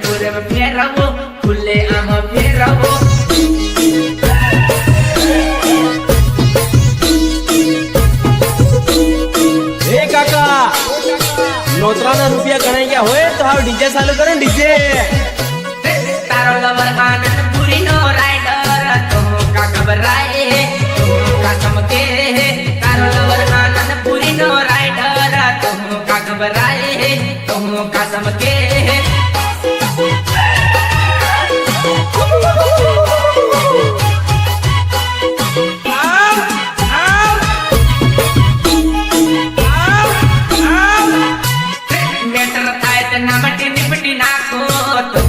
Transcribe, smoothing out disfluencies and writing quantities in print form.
पूरे में फेरवो खुले आम फेरवो ए काका नोतराना रुपया गणे क्या होए तो हाउ डीजे चालू करो डीजे तारो लवर आनंद पूरी नो राइडर तो का घबराए तो का चमके तारो लवर आनंद पूरी नो राइडर तो का घबराए तो का चमके मेटर थाय त नामटी निपटी नाखो तो